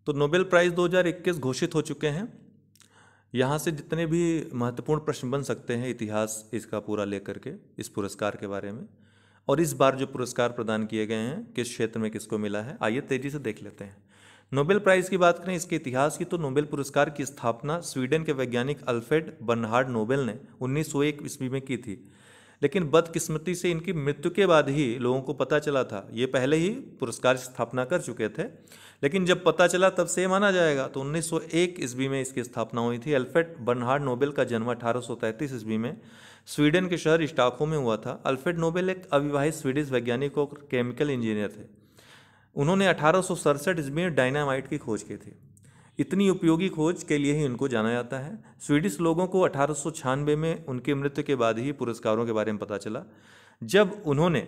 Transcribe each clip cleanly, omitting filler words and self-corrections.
तो Nobel prize 2021 घोषित हो चुके हैं। यहाँ से जितने भी महत्वपूर्ण प्रश्न बन सकते हैं इतिहास इसका पूरा लेकर के इस पुरस्कार के बारे में, और इस बार जो पुरस्कार प्रदान किए गए हैं किस क्षेत्र में किसको मिला है, आइए तेजी से देख लेते हैं। नोबेल प्राइज़ की बात करें इसके इतिहास की, तो नोबेल पुरस्कार की स्थापना स्वीडन के वैज्ञानिक अल्फ्रेड बर्नहार्ड नोबेल ने 1901 ईस्वी में की थी। लेकिन बदकिस्मती से इनकी मृत्यु के बाद ही लोगों को पता चला था। ये पहले ही पुरस्कार स्थापना कर चुके थे, लेकिन जब पता चला तब से माना जाएगा। तो 1901 ईस्वी में इसकी स्थापना हुई थी। अल्फ्रेड बर्नहार्ड नोबेल का जन्म 1833 ईस्वी में स्वीडन के शहर स्टॉकहोम में हुआ था। अल्फ्रेड नोबेल एक अविवाहित स्वीडिश वैज्ञानिक और केमिकल इंजीनियर थे। उन्होंने 1867 ईस्वी में डायनामाइट की खोज की थी। इतनी उपयोगी खोज के लिए ही उनको जाना जाता है। स्वीडिश लोगों को 1896 में उनकी मृत्यु के बाद ही पुरस्कारों के बारे में पता चला, जब उन्होंने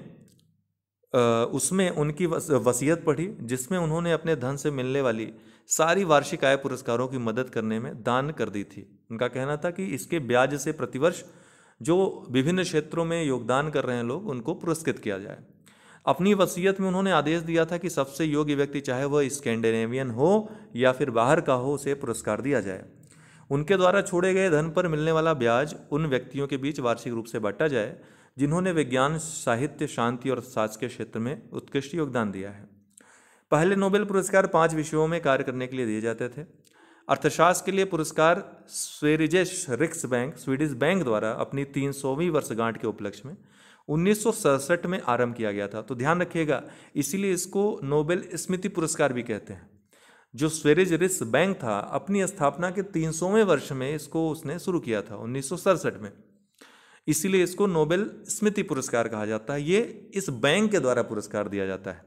उसमें उनकी वसीयत पढ़ी, जिसमें उन्होंने अपने धन से मिलने वाली सारी वार्षिक आय पुरस्कारों की मदद करने में दान कर दी थी। उनका कहना था कि इसके ब्याज से प्रतिवर्ष जो विभिन्न क्षेत्रों में योगदान कर रहे हैं लोग, उनको पुरस्कृत किया जाए। अपनी वसीयत में उन्होंने आदेश दिया था कि सबसे योग्य व्यक्ति, चाहे वह स्कैंडिनेवियन हो या फिर बाहर का हो, उसे पुरस्कार दिया जाए। उनके द्वारा छोड़े गए धन पर मिलने वाला ब्याज उन व्यक्तियों के बीच वार्षिक रूप से बांटा जाए जिन्होंने विज्ञान, साहित्य, शांति और अर्थशास्त्र के क्षेत्र में उत्कृष्ट योगदान दिया है। पहले नोबेल पुरस्कार 5 विषयों में कार्य करने के लिए दिए जाते थे। अर्थशास्त्र के लिए पुरस्कार स्वेरिजेस रिक्सबैंक स्वीडिश बैंक द्वारा अपनी 300वीं वर्षगांठ के उपलक्ष्य में 1967 में आरंभ किया गया था। तो ध्यान रखिएगा, इसीलिए इसको नोबेल स्मृति पुरस्कार भी कहते हैं। जो स्वेरिज रिक्स बैंक था, अपनी स्थापना के 300वें वर्ष में इसको उसने शुरू किया था 1967 में, इसीलिए इसको नोबेल स्मृति पुरस्कार कहा जाता है। ये इस बैंक के द्वारा पुरस्कार दिया जाता है।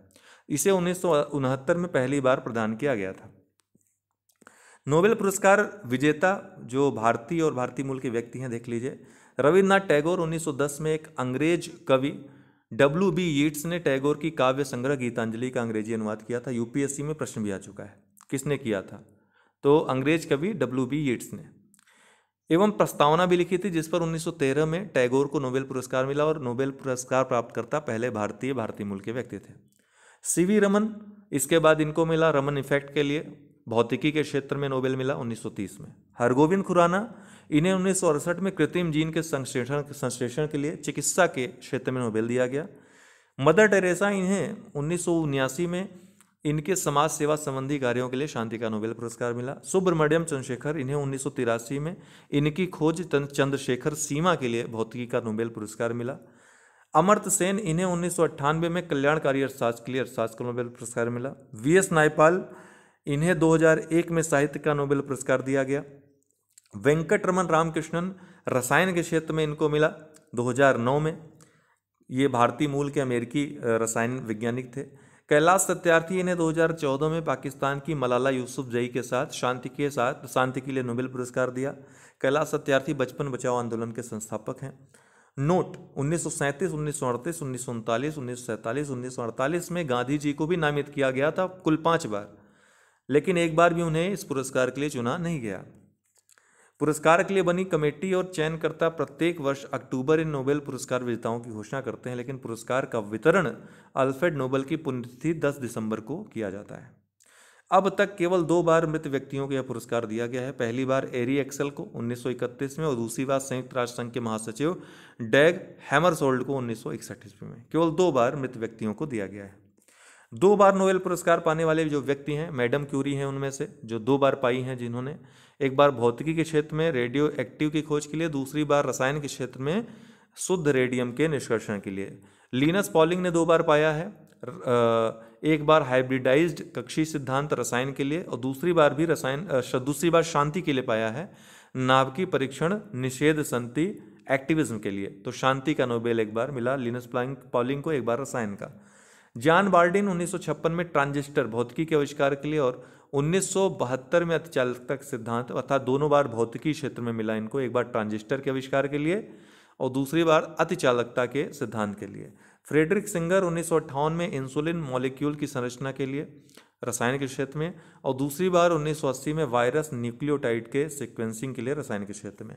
इसे 1969 में पहली बार प्रदान किया गया था। नोबेल पुरस्कार विजेता जो भारतीय और भारतीय मूल के व्यक्ति हैं, देख लीजिए। रविन्द्रनाथ टैगोर 1910 में एक अंग्रेज कवि W.B. यीट्स ने टैगोर की काव्य संग्रह गीतांजलि का अंग्रेजी अनुवाद किया था। यूपीएससी में प्रश्न भी आ चुका है, किसने किया था? तो अंग्रेज कवि W.B. यीट्स ने। एवं प्रस्तावना भी लिखी थी, जिस पर 1913 में टैगोर को नोबेल पुरस्कार मिला, और नोबेल पुरस्कार प्राप्तकर्ता पहले भारतीय मूल के व्यक्ति थे। सीवी रमन, इसके बाद इनको मिला रमन इफेक्ट के लिए भौतिकी के क्षेत्र में नोबेल मिला 1930 में। हरगोविंद खुराना, इन्हें 1968 में कृत्रिम जीन के संश्लेषण के लिए चिकित्सा के क्षेत्र में नोबेल दिया गया। मदर टेरेसा, इन्हें 1979 में इनके समाज सेवा संबंधी कार्यों के लिए शांति का नोबेल पुरस्कार मिला। सुब्रमण्यम चंद्रशेखर, इन्हें 1983 में इनकी खोज चंद्रशेखर सीमा के लिए भौतिकी का नोबेल पुरस्कार मिला। अमर्त्य सेन, इन्हें 1998 में कल्याणकारी अर्थशास्त्र के लिए अर्थशास्त्र का नोबेल पुरस्कार मिला। वीएस नायपाल, इन्हें 2001 में साहित्य का नोबेल पुरस्कार दिया गया। वेंकटरमन रामकृष्णन, रसायन के क्षेत्र में इनको मिला 2009 में। ये भारतीय मूल के अमेरिकी रसायन वैज्ञानिक थे। कैलाश सत्यार्थी, इन्हें 2014 में पाकिस्तान की मलाला यूसुफजई के साथ शांति के लिए नोबेल पुरस्कार दिया। कैलाश सत्यार्थी बचपन बचाओ आंदोलन के संस्थापक हैं। नोट, 1937, 1938, 1939, 1947, 1948 में गांधी जी को भी नामित किया गया था कुल 5 बार, लेकिन एक बार भी उन्हें इस पुरस्कार के लिए चुना नहीं गया। पुरस्कार के लिए बनी कमेटी और चयनकर्ता प्रत्येक वर्ष अक्टूबर इन नोबेल पुरस्कार विजेताओं की घोषणा करते हैं, लेकिन पुरस्कार का वितरण अल्फ्रेड नोबेल की पुण्यतिथि 10 दिसंबर को किया जाता है। अब तक केवल 2 बार मृत व्यक्तियों को यह पुरस्कार दिया गया है। पहली बार एरी एक्सेल को 1931 में, और दूसरी बार संयुक्त राष्ट्र संघ के महासचिव डैग हैमरशोल्ड को 1961 ईस्वी में। केवल 2 बार मृत व्यक्तियों को दिया गया है। 2 बार नोबेल पुरस्कार पाने वाले जो व्यक्ति हैं, मैडम क्यूरी हैं उनमें से, जो 2 बार पाई हैं, जिन्होंने एक बार भौतिकी के क्षेत्र में रेडियो एक्टिव की खोज के लिए, दूसरी बार रसायन के क्षेत्र में शुद्ध रेडियम के निष्कर्षण के लिए। लिनस पॉलिंग ने 2 बार पाया है, एक बार हाइब्रिडाइज्ड कक्षीय सिद्धांत रसायन के लिए, और दूसरी बार शांति के लिए पाया है, नाभिकीय परीक्षण निषेध संति एक्टिविज्म के लिए। तो शांति का नोबेल एक बार मिला लिनस पॉलिंग को, एक बार रसायन का। जॉन बाल्डिन 1956 में ट्रांजिस्टर भौतिकी के आविष्कार के लिए, और 1972 में अतिचालकता सिद्धांत, अर्थात दोनों बार भौतिकी क्षेत्र में मिला इनको, एक बार ट्रांजिस्टर के आविष्कार के लिए और दूसरी बार अतिचालकता के सिद्धांत के लिए। फ्रेडरिक सिंगर 1958 में इंसुलिन मॉलिक्यूल की संरचना के लिए रसायन के क्षेत्र में, और दूसरी बार 1980 में वायरस न्यूक्लियोटाइड के सीक्वेंसिंग के लिए रसायन के क्षेत्र में।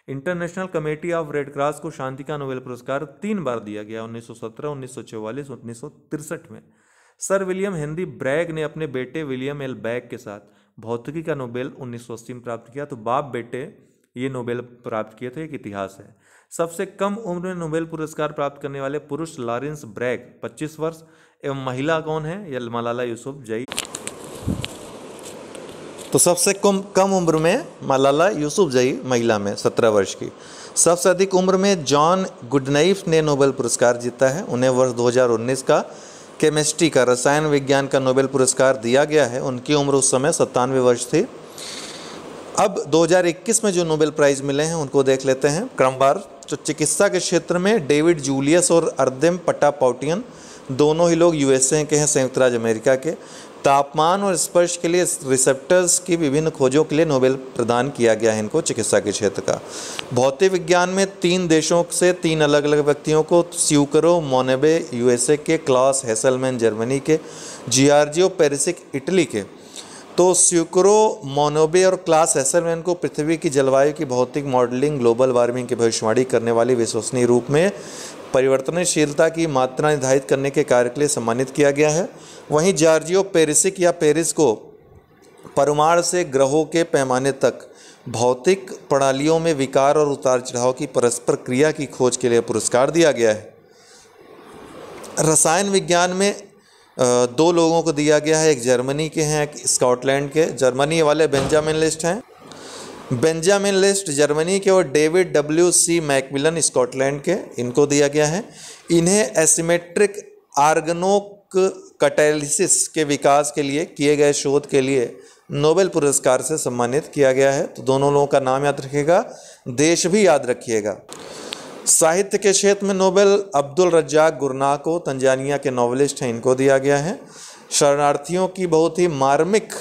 International committee of red cross को शांति का नोबेल पुरस्कार 3 बार दिया गया, 1917, 1944, 1963 में। सर विलियम हेनरी ब्रैग ने अपने बेटे विलियम एल ब्रैग के साथ भौतिकी का नोबेल 1980 में प्राप्त किया। तो बाप बेटे ये नोबेल प्राप्त किए थे, एक इतिहास है। सबसे कम उम्र में नोबेल पुरस्कार प्राप्त करने वाले पुरुष लॉरेंस ब्रैग 25 वर्ष एवं महिला कौन है? या मलाला यूसुफजई। तो सबसे कम उम्र में मलाला यूसुफजई महिला में 17 वर्ष की। सबसे अधिक उम्र में जॉन गुडनाइफ ने नोबेल पुरस्कार जीता है। उन्हें वर्ष 2019 का केमिस्ट्री का, रसायन विज्ञान का नोबेल पुरस्कार दिया गया है। उनकी उम्र उस समय 97 वर्ष थी। अब 2021 में जो नोबेल प्राइज़ मिले हैं उनको देख लेते हैं क्रमवार। तो चिकित्सा के क्षेत्र में डेविड जूलियस और अर्देम पटापाउटियन, दोनों ही लोग यूएसए के हैं, संयुक्त राज्य अमेरिका के। तापमान और स्पर्श के लिए रिसेप्टर्स की विभिन्न खोजों के लिए नोबेल प्रदान किया गया है इनको, चिकित्सा के क्षेत्र का। भौतिक विज्ञान में 3 देशों से 3 अलग अलग व्यक्तियों को, स्यूकरो मोनेबे यूएसए के, क्लास हेसलमैन जर्मनी के, जियार्जियो पेरिसिक इटली के। तो स्यूकरो मोनेबे और क्लास हेसलमैन को पृथ्वी की जलवायु की भौतिक मॉडलिंग, ग्लोबल वार्मिंग की भविष्यवाणी करने वाली विश्वसनीय रूप में परिवर्तनशीलता की मात्रा निर्धारित करने के कार्य के लिए सम्मानित किया गया है। वहीं जॉर्जियो पेरिसिक या पेरिस को परमाणु से ग्रहों के पैमाने तक भौतिक प्रणालियों में विकार और उतार चढ़ाव की परस्पर क्रिया की खोज के लिए पुरस्कार दिया गया है। रसायन विज्ञान में 2 लोगों को दिया गया है, एक जर्मनी के हैं, एक स्कॉटलैंड के। जर्मनी वाले बेंजामिन लिस्ट हैं, बेंजामिन लिस्ट जर्मनी के, और डेविड WC मैकमिलन स्कॉटलैंड के, इनको दिया गया है। इन्हें एसिमेट्रिक ऑर्गेनो कैटालिसिस के विकास के लिए किए गए शोध के लिए नोबेल पुरस्कार से सम्मानित किया गया है। तो दोनों लोगों का नाम याद रखिएगा, देश भी याद रखिएगा। साहित्य के क्षेत्र में नोबेल अब्दुल रज्जाक गुरनाह को, तंजानिया के नॉवलिस्ट हैं, इनको दिया गया है। शरणार्थियों की बहुत ही मार्मिक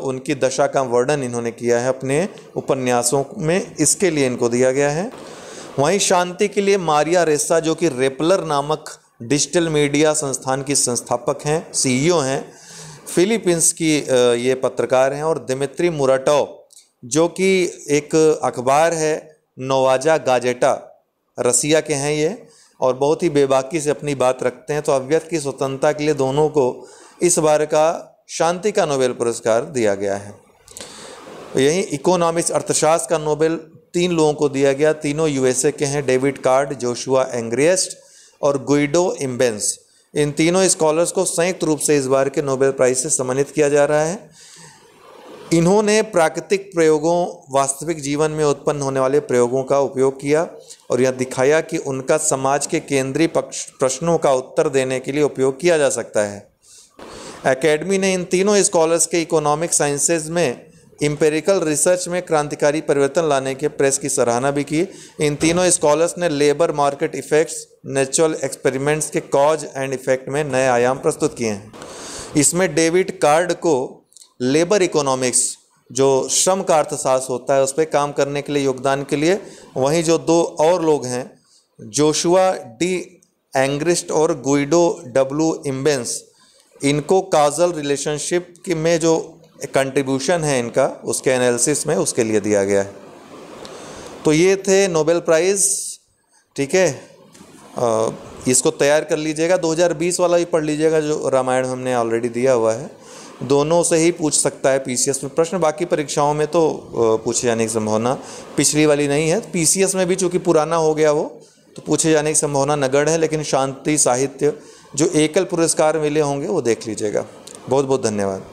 उनकी दशा का वर्णन इन्होंने किया है अपने उपन्यासों में, इसके लिए इनको दिया गया है। वहीं शांति के लिए मारिया रेसा, जो कि रेपलर नामक डिजिटल मीडिया संस्थान की संस्थापक हैं, CEO हैं, फिलीपींस की ये पत्रकार हैं। और दिमित्री मुराटोव, जो कि एक अखबार है नोवाजा गाजेटा, रसिया के हैं ये, और बहुत ही बेबाकी से अपनी बात रखते हैं। तो अव्यक्त की स्वतंत्रता के लिए दोनों को इस बार का शांति का नोबेल पुरस्कार दिया गया है। यहीं इकोनॉमिक्स, अर्थशास्त्र का नोबेल 3 लोगों को दिया गया, तीनों यूएसए के हैं, डेविड कार्ड, जोशुआ एंग्रियस्ट और गुइडो इम्बेंस। इन तीनों स्कॉलर्स को संयुक्त रूप से इस बार के नोबेल प्राइज से सम्मानित किया जा रहा है। इन्होंने प्राकृतिक प्रयोगों, वास्तविक जीवन में उत्पन्न होने वाले प्रयोगों का उपयोग किया और यह दिखाया कि उनका समाज के केंद्रीय प्रश्नों का उत्तर देने के लिए उपयोग किया जा सकता है। एकेडमी ने इन तीनों स्कॉलर्स के इकोनॉमिक साइंसेज में एम्पिरिकल रिसर्च में क्रांतिकारी परिवर्तन लाने के प्रयास की सराहना भी की। इन तीनों स्कॉलर्स ने labour market effects, natural experiments के कॉज एंड इफेक्ट में नए आयाम प्रस्तुत किए हैं। इसमें डेविड कार्ड को लेबर इकोनॉमिक्स, जो श्रम का अर्थशास्त्र होता है, उस पर काम करने के लिए योगदान के लिए, वहीं जो 2 और लोग हैं, जोशुआ डी एंग्रिस्ट और गुइडो W इम्बेंस, इनको काजल रिलेशनशिप की में जो कंट्रीब्यूशन है इनका, उसके एनालिसिस में, उसके लिए दिया गया है। तो ये थे नोबेल प्राइज़, ठीक है। इसको तैयार कर लीजिएगा, 2020 वाला भी पढ़ लीजिएगा, जो रामायण हमने ऑलरेडी दिया हुआ है। दोनों से ही पूछ सकता है PCS में प्रश्न, बाकी परीक्षाओं में तो पूछे जाने की संभावना पिछली वाली नहीं है। PCS में भी चूँकि पुराना हो गया वो, तो पूछे जाने की संभावना नगण्य है। लेकिन शांति साहित्य जो एकल पुरस्कार मिले होंगे वो देख लीजिएगा। बहुत बहुत धन्यवाद।